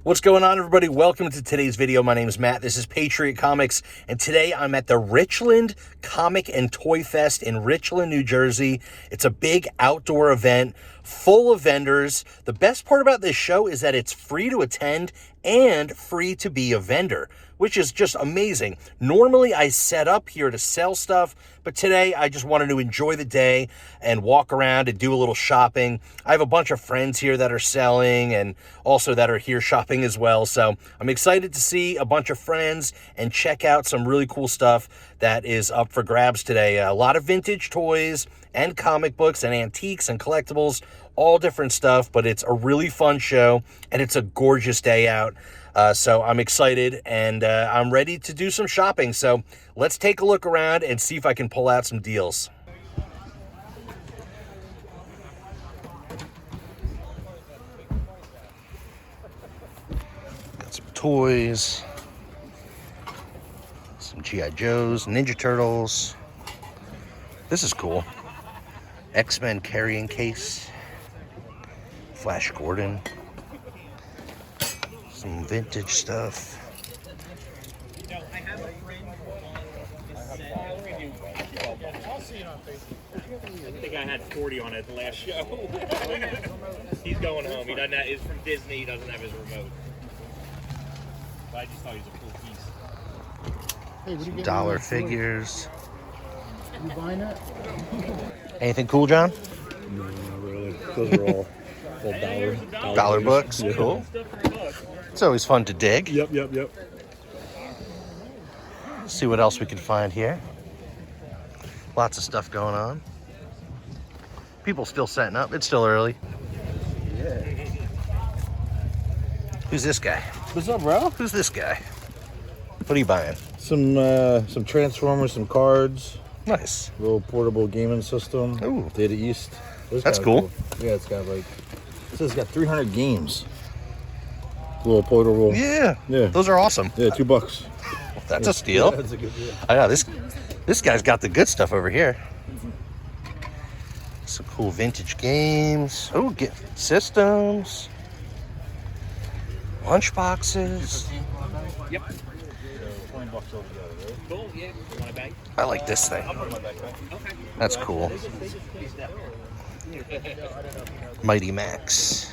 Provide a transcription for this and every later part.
What's going on, everybody? Welcome to today's video. My name is Matt. This is Patriot Comics, and today I'm at the Richland Comic and Toy Fest in Richland, New Jersey. It's a big outdoor event full of vendors. The best part about this show is that it's free to attend and free to be a vendor, which is just amazing. Normally, I set up here to sell stuff, but today I just wanted to enjoy the day and walk around and do a little shopping. I have a bunch of friends here that are selling and also that are here shopping as well. So I'm excited to see a bunch of friends and check out some really cool stuff that is up for grabs today. A lot of vintage toys and comic books and antiques and collectibles, all different stuff, but it's a really fun show and it's a gorgeous day out. So I'm excited and I'm ready to do some shopping. So let's take a look around and see if I can pull out some deals. Got some toys, some G.I. Joes, Ninja Turtles. This is cool. X-Men carrying case. Flash Gordon. Some vintage stuff. I think I had 40 on it at the last show. He's going home. He doesn't have, it's from Disney. He doesn't have his remote. But I just thought he was a cool piece. Hey, what are you Dollar figures. You buying it? Anything cool, John? No, not really. Those are all Dollar books. Yeah. Cool. It's always fun to dig. Yep. See what else we can find here. Lots of stuff going on. People still setting up. It's still early. Yeah. Who's this guy? What's up, bro? Who's this guy? What are you buying? Some Transformers, some cards, Nice. little portable gaming system. Ooh. Data East. That's cool. Yeah, it's got it says it's got 300 games. Little portable. Yeah. Yeah. Those are awesome. Yeah, $2. That's a steal. That's a good deal. I know this guy's got the good stuff over here. Some cool vintage games. Oh, get systems. Lunch boxes. Yep. $20 altogether, right? Cool. Yeah. You want a bag? I like this thing. Okay. That's cool. Mighty Max.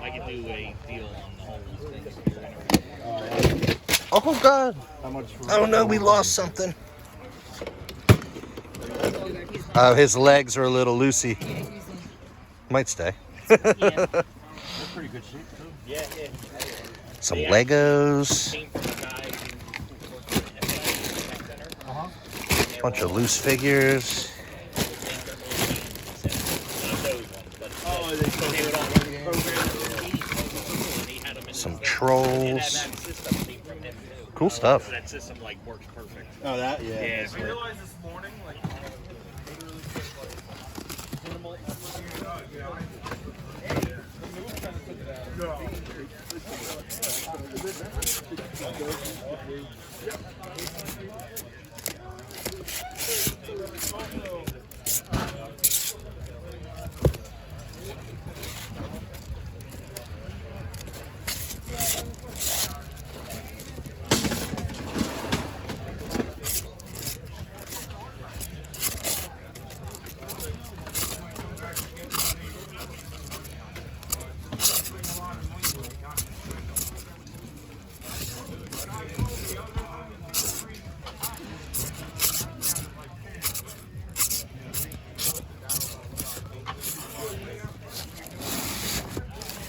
I could do a deal on the whole thing. Oh God. How much? Oh no, we lost something. His legs are a little loosey. Might stay. That's pretty good shape, too. Yeah. Some Legos. Came from the guy who Bunch of loose figures. Some trolls. Cool stuff. That system like works perfect. Oh, that? Yeah. Yeah. That's right. realized this morning, like, literally just like minimal effort. The move kind of took it out.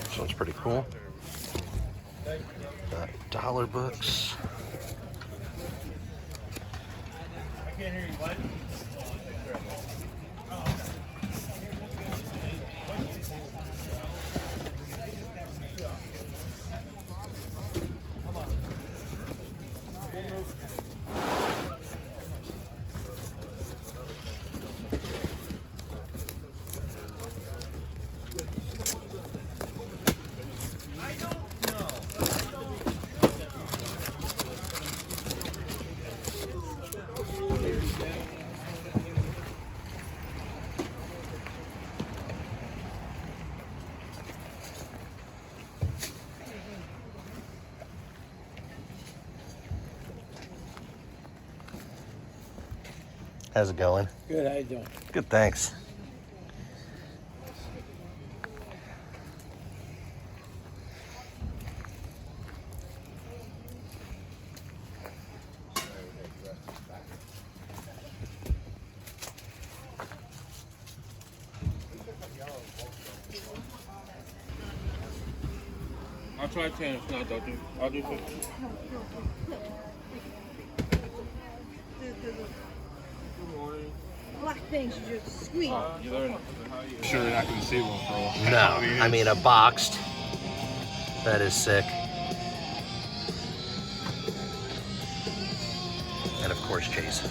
This one's pretty cool. Got dollar books. How's it going? Good, how you doing? Good, thanks. I'll try 10. If not, I'll do 50. Good morning. Black things you just squeeze. You learn. Sure, you're not going to see one for a while. No, I mean a boxed. That is sick. And of course, Jason.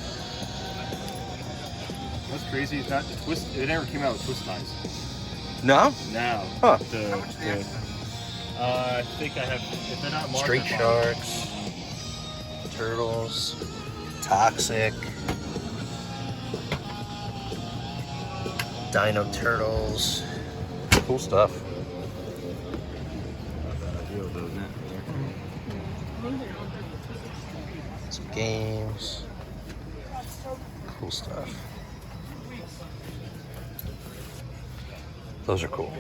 What's crazy is that the twist. It never came out with twist ties. No? No. Huh. I think I have. If they're not marked, Street they're fine. sharks, turtles, toxic, dino turtles. Cool stuff. Some games. Cool stuff. Those are cool.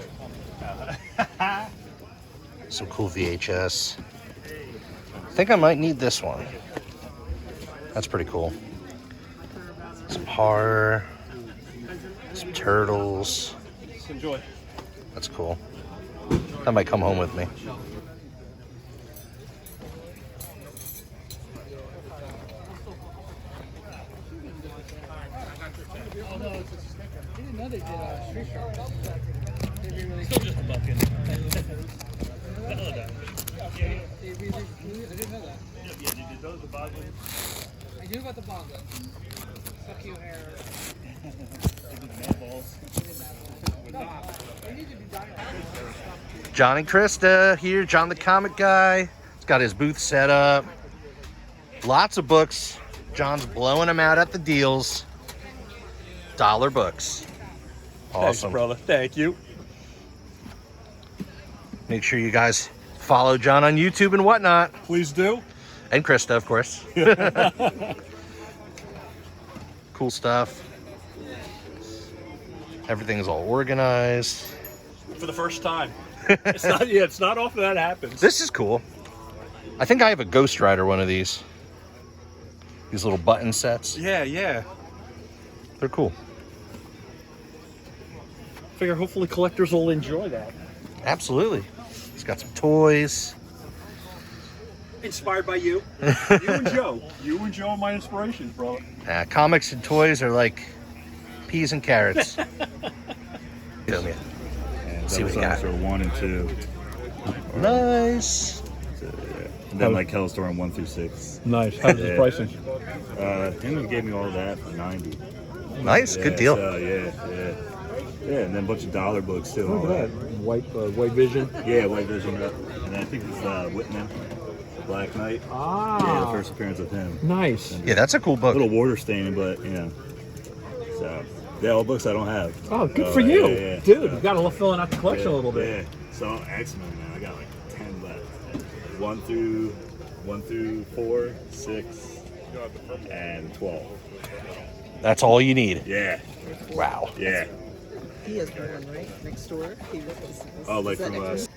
Some cool VHS. I think I might need this one. That's pretty cool. Some horror. Some turtles. Just enjoy. That's cool. That might come home with me. I didn't know they did street sharks. Still just a bucket. I didn't know that. Yeah, those are boggling. I knew about the bongo. Suck your hair. John and Krista here. John the comic guy. He's got his booth set up. Lots of books. John's blowing them out at the deals. Dollar books. Awesome. Thanks, brother. Thank you. Make sure you guys follow John on YouTube and whatnot. Please do. And Krista, of course. Cool stuff. Everything's all organized. For the first time. It's not. Yeah, it's not often that happens. This is cool. I think I have a Ghost Rider one of these. These little button sets. Yeah, yeah. They're cool. Figure hopefully collectors will enjoy that. Absolutely. It's got some toys. Inspired by you. You and Joe. You and Joe are my inspirations, brother. Comics and toys are like peas and carrots. Feel me? And See what double you got. sized are 1 and 2. Nice. So, yeah. And then like Hellstorm 1 through 6. Nice. How's the pricing? Him gave me all that for 90. Nice. Yeah, Good deal. So, yeah. Yeah, and then a bunch of dollar books too. Look All at that. that. White Vision. Yeah, White Vision. And I think it's Whitman, the Black Knight. Yeah, the first appearance of him. Nice. Yeah, that's a cool A book. little water staining, but you know. So, yeah, all books I don't have. Oh, good So, for you. yeah. Dude, you got to love filling out the collection a little bit. Yeah. So X-Men, man, I got like 10 left. 1 through 4, 6, and 12. That's all you need. Yeah. Wow. Yeah. He has one, right? Next door? Oh, like is that from next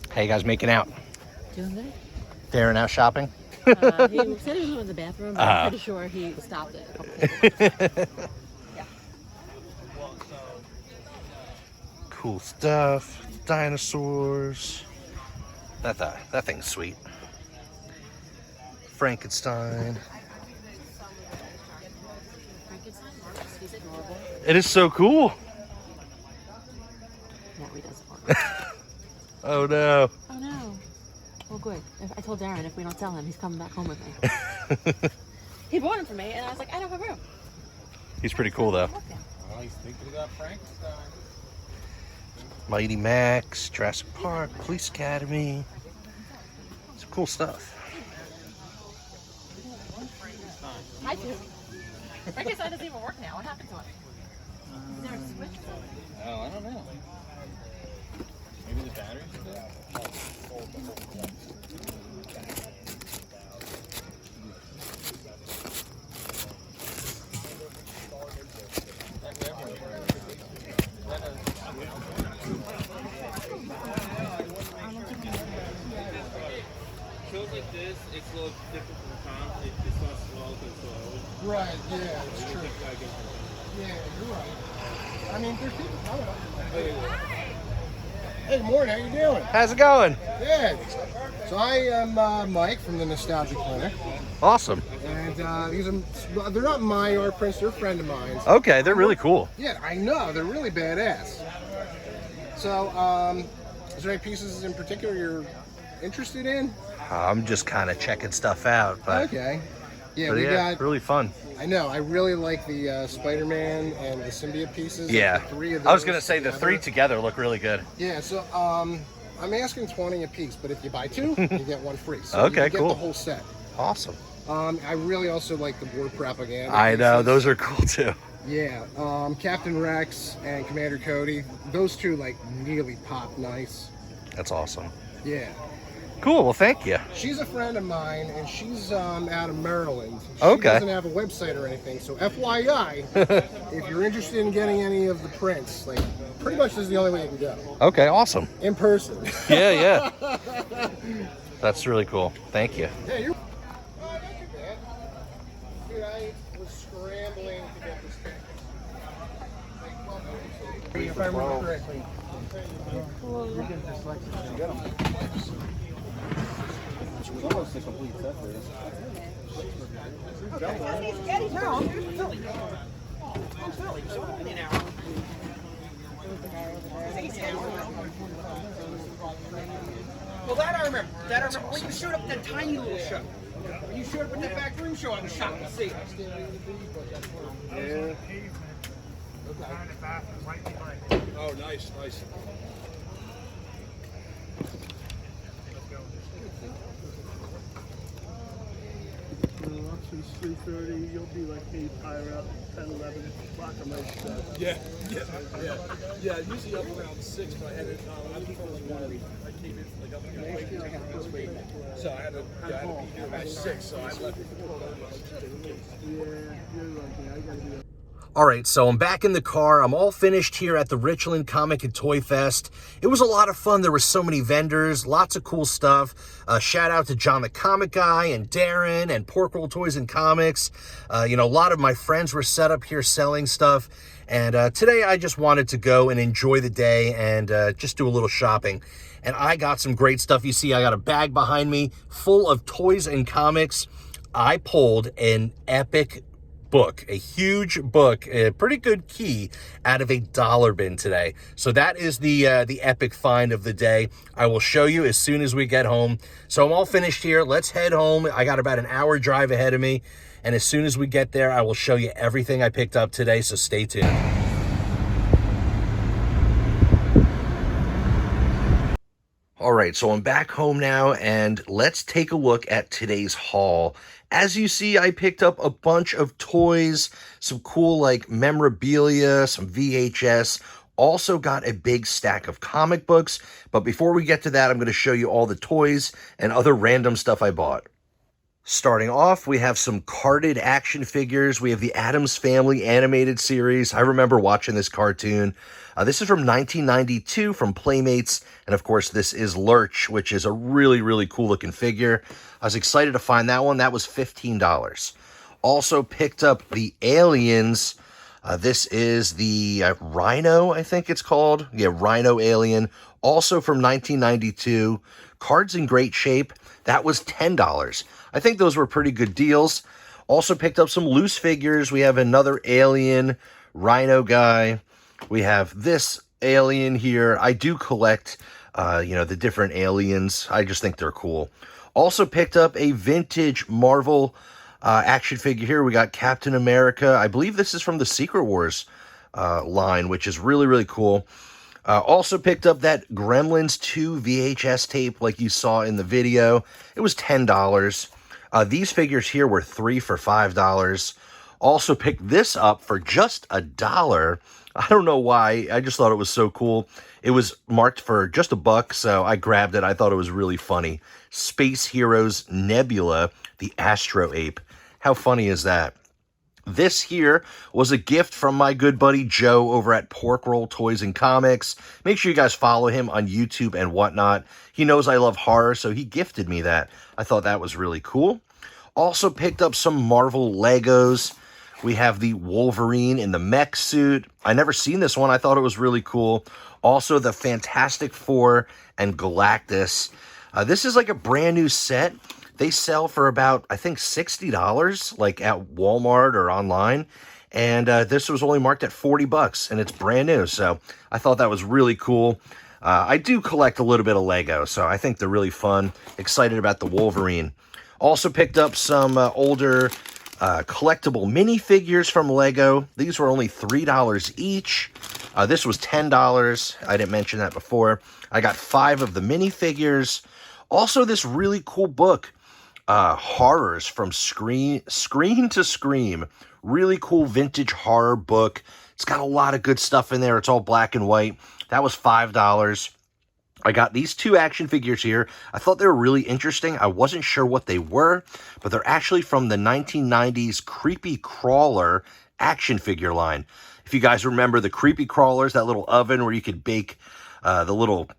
How you guys making out? Doing good. Darren out shopping? He said he was going to the bathroom, but I'm pretty sure he stopped it a couple times. Cool stuff. Dinosaurs. That thing's sweet. Frankenstein. Frankenstein works. He's adorable. It is so cool. No, he doesn't work. Oh no. Oh no. Well, good. I told Darren if we don't tell him, he's coming back home with me. He bought him for me, and I was like, I don't have room. He's pretty cool though. Okay. Oh, he's thinking about Frankenstein. Mighty Max, Jurassic Park, Police Academy. Some cool stuff. I do. Frankenstein doesn't even work now. What happened to it? Is there a switch? Oh, I don't know. Maybe the batteries are dead? slow, different from the Tom. It starts slow because Right, yeah, it's true. Yeah, you're right. I mean, there's people coming up. Hey, morning, how you doing? How's it going? Good. So I am Mike from the Nostalgia Clinic. Awesome. And they're not my art prints, they're a friend of mine. Okay, they're really cool. Yeah, I know, they're really badass. So, is there any pieces in particular you're interested in? I'm just kind of checking stuff out, but Okay. Yeah, but we yeah, got. really fun. I know. I really like the Spider-Man and the symbiote pieces. Yeah, The three of I was those gonna say the together. three together look really good. Yeah. So I'm asking 20 a piece, but if you buy two, you get one free. So Okay, you get cool. the whole set. Awesome. I really also like the board propaganda. I know, pieces. those are cool too. Yeah. Captain Rex and Commander Cody. Those two like really pop nice. That's awesome. Yeah. Cool. Well, thank you. She's a friend of mine, and she's out of Maryland. She Okay. doesn't have a website or anything, so FYI, if you're interested in getting any of the prints, like, pretty much this is the only way you can go. Okay. Awesome. In person. Yeah. That's really cool. Thank you. Yeah, you're... Oh, not too bad. Dude, I was scrambling to get this thing. Like, if I remember correctly. It's almost a complete set for this. Well, that I remember. When you showed up at that tiny little show. When you showed up at that back room show, I was shocked to see it. Yeah. Oh, nice. Up since 3:30, you'll be like me, higher up, 10, 11, block of my stuff. Yeah. Usually up around 6, but I had it. I was from one. I came in like up here. So I had to be here by 6. So I left. Yeah, you're lucky. I gotta be up. All right, so I'm back in the car. I'm all finished here at the Richland Comic and Toy Fest. It was a lot of fun. There were so many vendors, lots of cool stuff. Shout out to John the Comic Guy and Darren and Pork Roll Toys and Comics. A lot of my friends were set up here selling stuff. And today I just wanted to go and enjoy the day and just do a little shopping. And I got some great stuff. You see, I got a bag behind me full of toys and comics. I pulled an epic book, a huge book, a pretty good key out of a dollar bin today. So that is the epic find of the day. I will show you as soon as we get home. So I'm all finished here. Let's head home. I got about an hour drive ahead of me. And as soon as we get there, I will show you everything I picked up today. So stay tuned. All right, so I'm back home now, and let's take a look at today's haul. As you see, I picked up a bunch of toys, some cool like memorabilia, some VHS, also got a big stack of comic books. But before we get to that, I'm going to show you all the toys and other random stuff I bought. Starting off, we have some carded action figures. We have the Addams Family animated series. I remember watching this cartoon. This is from 1992 from Playmates. And of course, this is Lurch, which is a really, really cool looking figure. I was excited to find that one. That was $15. Also picked up the Aliens. This is the Rhino, I think it's called. Yeah, Rhino Alien. Also from 1992. Cards in great shape. That was $10. I think those were pretty good deals. Also picked up some loose figures. We have another Alien Rhino guy. We have this Alien here. I do collect, the different aliens. I just think they're cool. Also picked up a vintage Marvel action figure here. We got Captain America. I believe this is from the Secret Wars line, which is really, really cool. Also picked up that Gremlins 2 VHS tape like you saw in the video. It was $10. These figures here were 3 for $5. Also picked this up for just $1. I don't know why. I just thought it was so cool. It was marked for just $1, so I grabbed it. I thought it was really funny. Space Heroes Nebula, the Astro Ape. How funny is that? This here was a gift from my good buddy Joe over at Pork Roll Toys and Comics. Make sure you guys follow him on YouTube and whatnot. He knows I love horror, so he gifted me that. I thought that was really cool. Also picked up some Marvel Legos. We have the Wolverine in the mech suit. I never seen this one. I thought it was really cool. Also the Fantastic Four and Galactus. This is like a brand new set. They sell for about, I think, $60, like at Walmart or online. And this was only marked at $40, and it's brand new. So I thought that was really cool. I do collect a little bit of Lego, so I think they're really fun. Excited about the Wolverine. Also picked up some older collectible minifigures from Lego. These were only $3 each. This was $10. I didn't mention that before. I got 5 of the minifigures. Also, this really cool book. Horrors from Screen to Scream. Really cool vintage horror book. It's got a lot of good stuff in there. It's all black and white. That was $5. I got these 2 action figures here. I thought they were really interesting. I wasn't sure what they were, but they're actually from the 1990s Creepy Crawler action figure line. If you guys remember the Creepy Crawlers, that little oven where you could bake the little,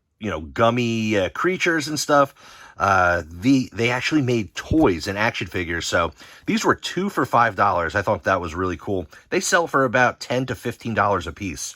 gummy creatures and stuff. They actually made toys and action figures, so these were 2 for $5. I thought that was really cool. They sell for about $10 to $15 a piece.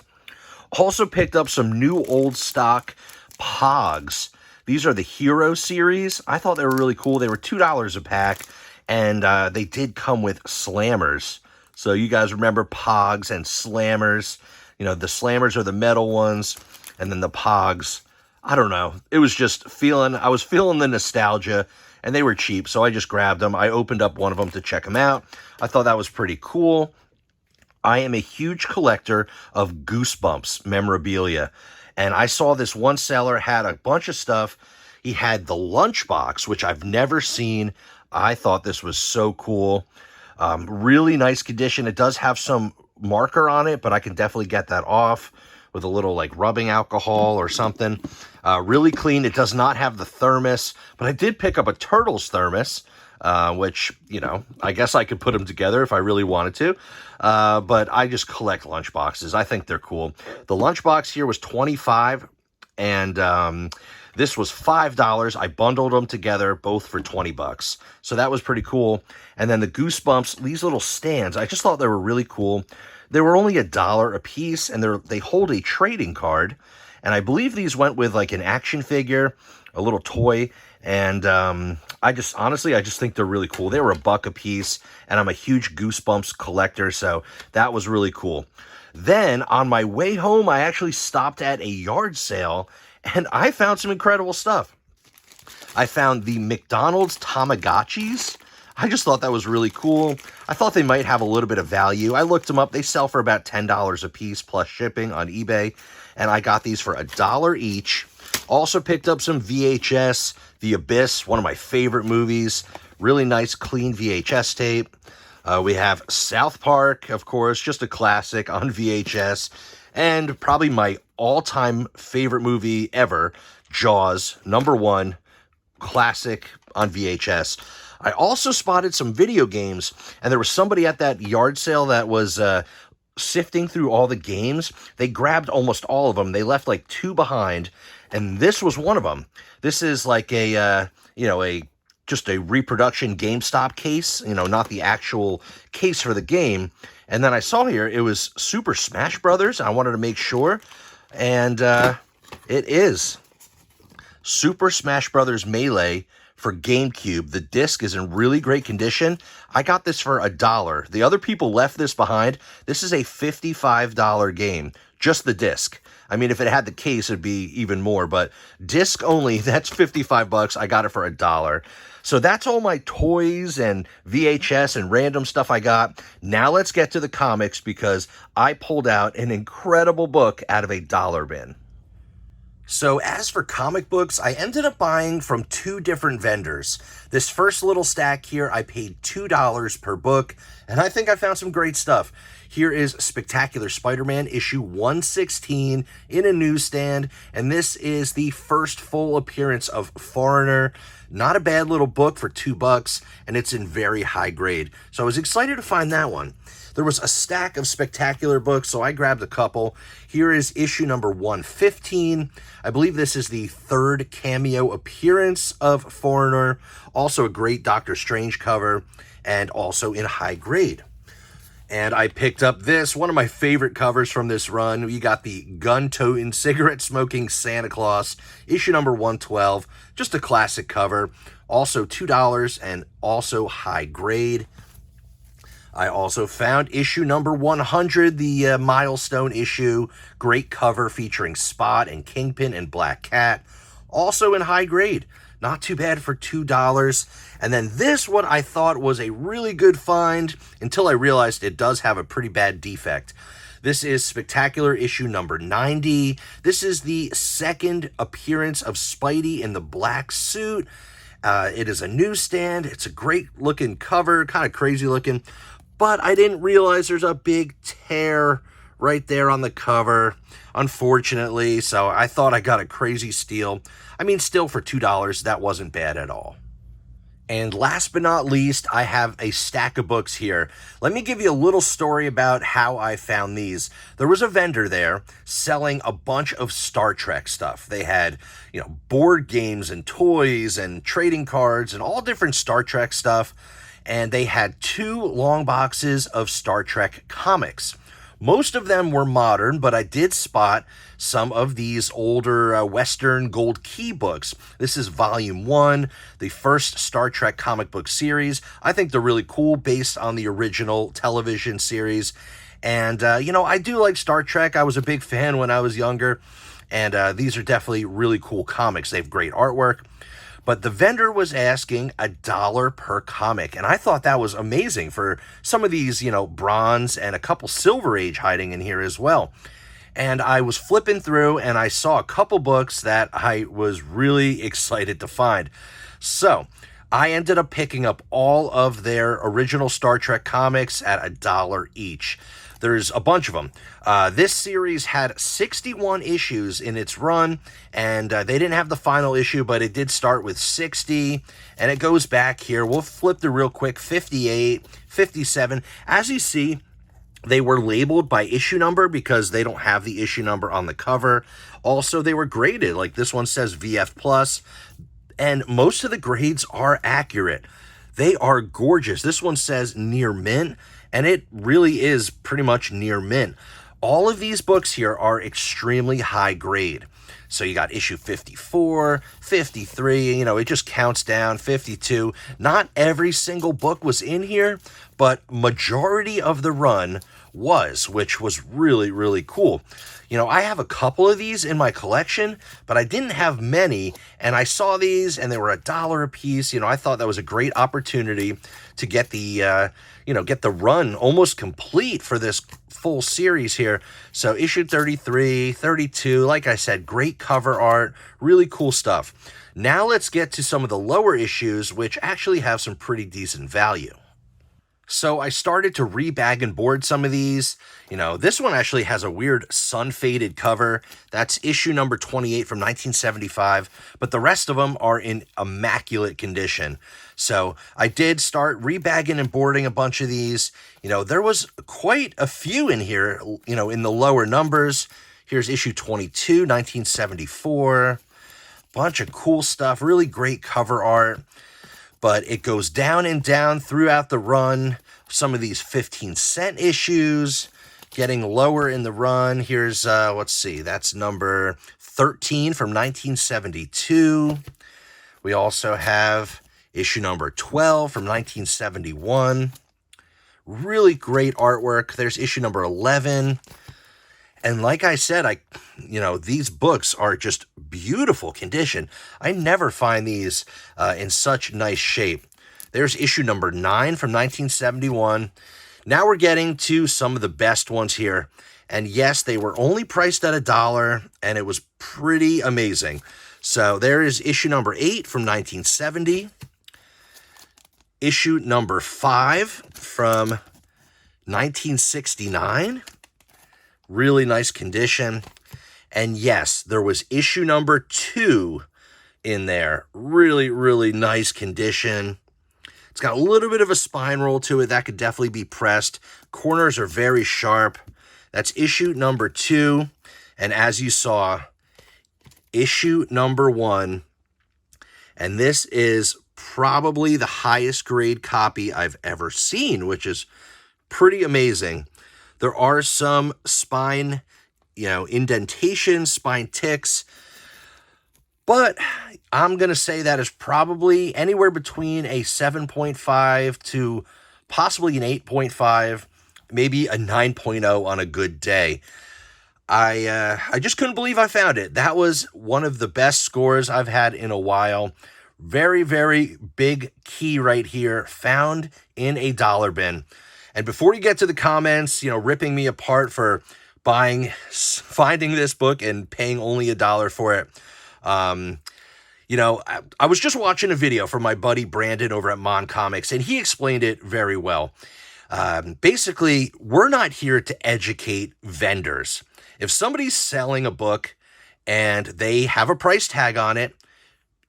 Also picked up some new old stock Pogs. These are the Hero series. I thought they were really cool. They were $2 a pack, and they did come with Slammers. So you guys remember Pogs and Slammers. The Slammers are the metal ones, and then the Pogs, I don't know. It was just I was feeling the nostalgia, and they were cheap, so I just grabbed them. I opened up one of them to check them out. I thought that was pretty cool. I am a huge collector of Goosebumps memorabilia, and I saw this one seller had a bunch of stuff. He had the lunchbox, which I've never seen. I thought this was so cool. Really nice condition. It does have some marker on it, but I can definitely get that off with a little like rubbing alcohol or something. Really clean. It does not have the thermos, but I did pick up a Turtles thermos, which, I guess I could put them together if I really wanted to. But I just collect lunchboxes. I think they're cool. The lunchbox here was $25, and this was $5. I bundled them together, both for $20. So that was pretty cool. And then the Goosebumps, these little stands, I just thought they were really cool. They were only $1 a piece, and they hold a trading card. And I believe these went with like an action figure, a little toy, and I just think they're really cool. They were $1 a piece, and I'm a huge Goosebumps collector, so that was really cool. Then on my way home, I actually stopped at a yard sale, and I found some incredible stuff. I found the McDonald's Tamagotchis. I just thought that was really cool. I thought they might have a little bit of value. I looked them up. They sell for about $10 a piece plus shipping on eBay, and I got these for $1 each. Also picked up some VHS, The Abyss, one of my favorite movies. Really nice, clean VHS tape. We have South Park, of course, just a classic on VHS. And probably my all-time favorite movie ever, Jaws, #1, classic on VHS. I also spotted some video games, and there was somebody at that yard sale that was sifting through all the games. They grabbed almost all of them. They left like 2 behind, and this was one of them. This is like just a reproduction GameStop case, not the actual case for the game. And then I saw here it was Super Smash Brothers. I wanted to make sure, and it is Super Smash Brothers Melee for GameCube. The disc is in really great condition. I got this for $1. The other people left this behind. This is a $55 game, just the disc. I mean, if it had the case, it'd be even more, but disc only, that's $55. I got it for $1. So that's all my toys and VHS and random stuff I got. Now let's get to the comics, because I pulled out an incredible book out of a dollar bin. So as for comic books, I ended up buying from 2 different vendors. This first little stack here, I paid $2 per book, and I think I found some great stuff. Here is Spectacular Spider-Man issue 116 in a newsstand, and this is the first full appearance of Foreigner. Not a bad little book for $2, and it's in very high grade. So I was excited to find that one. There was a stack of Spectacular books, so I grabbed a couple. Here is issue number 115. I believe this is the third cameo appearance of Foreigner. Also a great Doctor Strange cover, and also in high grade. And I picked up this, one of my favorite covers from this run. We got the gun-toting, cigarette-smoking Santa Claus, issue number 112. Just a classic cover. Also $2 and also high grade. I also found issue number 100, the milestone issue. Great cover featuring Spot and Kingpin and Black Cat. Also in high grade. Not too bad for $2. And then this one I thought was a really good find until I realized it does have a pretty bad defect. This is Spectacular issue number 90. This is the second appearance of Spidey in the black suit. It is a newsstand. It's a great looking cover, kind of crazy looking. But I didn't realize there's a big tear right there on the cover, unfortunately. So I thought I got a crazy steal. I mean, still for $2, that wasn't bad at all. And last but not least, I have a stack of books here. Let me give you a little story about how I found these. There was a vendor there selling a bunch of Star Trek stuff. They had, board games and toys and trading cards and all different Star Trek stuff. And they had 2 long boxes of Star Trek comics. Most of them were modern, but I did spot some of these older Western Gold Key books. This is volume 1, the first Star Trek comic book series. I think they're really cool based on the original television series. And, I do like Star Trek. I was a big fan when I was younger. And these are definitely really cool comics. They have great artwork. But the vendor was asking $1 per comic, and I thought that was amazing for some of these, bronze and a couple Silver Age hiding in here as well. And I was flipping through, and I saw a couple books that I was really excited to find. So I ended up picking up all of their original Star Trek comics at $1 each. There's a bunch of them. This series had 61 issues in its run, and they didn't have the final issue, but it did start with 60, and it goes back here. We'll flip through real quick, 58, 57. As you see, they were labeled by issue number because they don't have the issue number on the cover. Also, they were graded, like this one says VF+, and most of the grades are accurate. They are gorgeous. This one says near mint, and it really is pretty much near mint. All of these books here are extremely high grade. So you got issue 54, 53, it just counts down, 52. Not every single book was in here, but majority of the run was, which was really, really cool. I have a couple of these in my collection, but I didn't have many, and I saw these, and they were $1 a piece. I thought that was a great opportunity to get the, get the run almost complete for this full series here. So issue 33, 32, like I said, great cover art, really cool stuff. Now let's get to some of the lower issues, which actually have some pretty decent value. So I started to rebag and board some of these. This one actually has a weird sun-faded cover. That's issue number 28 from 1975, but the rest of them are in immaculate condition. So I did start rebagging and boarding a bunch of these. There was quite a few in here, in the lower numbers. Here's issue 22, 1974. Bunch of cool stuff, really great cover art. But it goes down and down throughout the run. Some of these 15-cent issues getting lower in the run. Here's, let's see, that's number 13 from 1972. We also have issue number 12 from 1971. Really great artwork. There's issue number 11. And like I said, these books are just beautiful condition. I never find these in such nice shape. There's issue number 9 from 1971. Now we're getting to some of the best ones here. And yes, they were only priced at $1, and it was pretty amazing. So there is issue number 8 from 1970. Issue number 5 from 1969. Really nice condition. And yes, there was issue number 2 in there. Really, really nice condition. It's got a little bit of a spine roll to it. That could definitely be pressed. Corners are very sharp. That's issue number 2. And as you saw, issue number 1. And this is probably the highest grade copy I've ever seen, which is pretty amazing. There are some spine, indentations, spine ticks, but I'm going to say that is probably anywhere between a 7.5 to possibly an 8.5, maybe a 9.0 on a good day. I just couldn't believe I found it. That was one of the best scores I've had in a while. Very, very big key right here, found in a dollar bin. And before you get to the comments, ripping me apart for finding this book and paying only $1 for it, I was just watching a video from my buddy Brandon over at Mon Comics, and he explained it very well. Basically, we're not here to educate vendors. If somebody's selling a book and they have a price tag on it,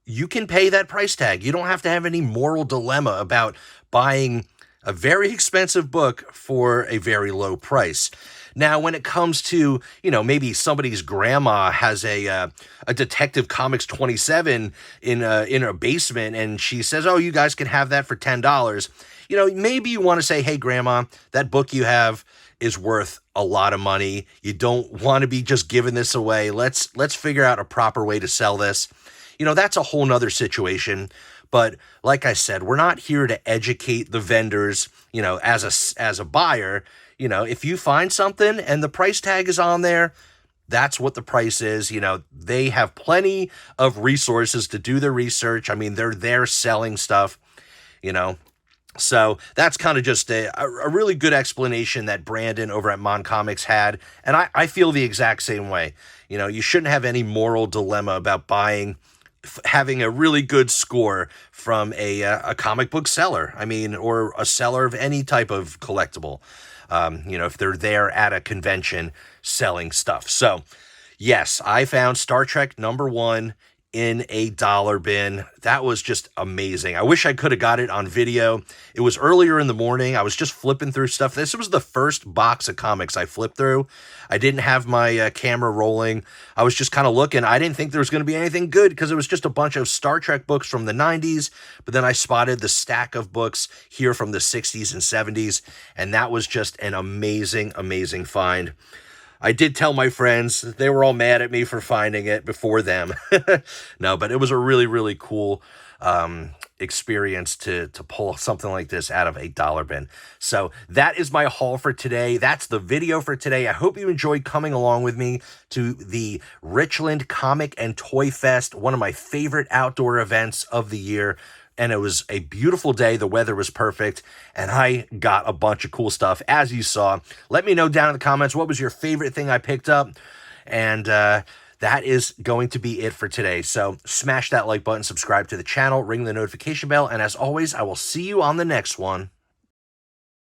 you can pay that price tag. You don't have to have any moral dilemma about buying a very expensive book for a very low price. Now, when it comes to, maybe somebody's grandma has a Detective Comics 27 in a basement, and she says, oh, you guys can have that for $10. Maybe you want to say, hey, grandma, that book you have is worth a lot of money. You don't want to be just giving this away. Let's figure out a proper way to sell this. That's a whole nother situation. But like I said, we're not here to educate the vendors, as a buyer. If you find something and the price tag is on there, that's what the price is. They have plenty of resources to do their research. I mean, they're there selling stuff, So that's kind of just a really good explanation that Brandon over at Mon Comics had. And I feel the exact same way. You shouldn't have any moral dilemma about having a really good score from a comic book seller. I mean, or a seller of any type of collectible. If they're there at a convention selling stuff. So, yes, I found Star Trek #1 in a dollar bin. That was just amazing. I wish I could have got it on video. It was earlier in the morning. I was just flipping through stuff. This was the first box of comics I flipped through. I didn't have my camera rolling. I was just kind of looking. I didn't think there was going to be anything good because it was just a bunch of Star Trek books from the 90s. But then I spotted the stack of books here from the 60s and 70s. And that was just an amazing, amazing find. I did tell my friends. They were all mad at me for finding it before them. No, but it was a really, really cool experience to pull something like this out of a dollar bin. So that is my haul for today. That's the video for today. I hope you enjoyed coming along with me to the Richland Comic and Toy Fest, one of my favorite outdoor events of the year. And it was a beautiful day. The weather was perfect. And I got a bunch of cool stuff, as you saw. Let me know down in the comments what was your favorite thing I picked up. And that is going to be it for today. So smash that like button, subscribe to the channel, ring the notification bell. And as always, I will see you on the next one.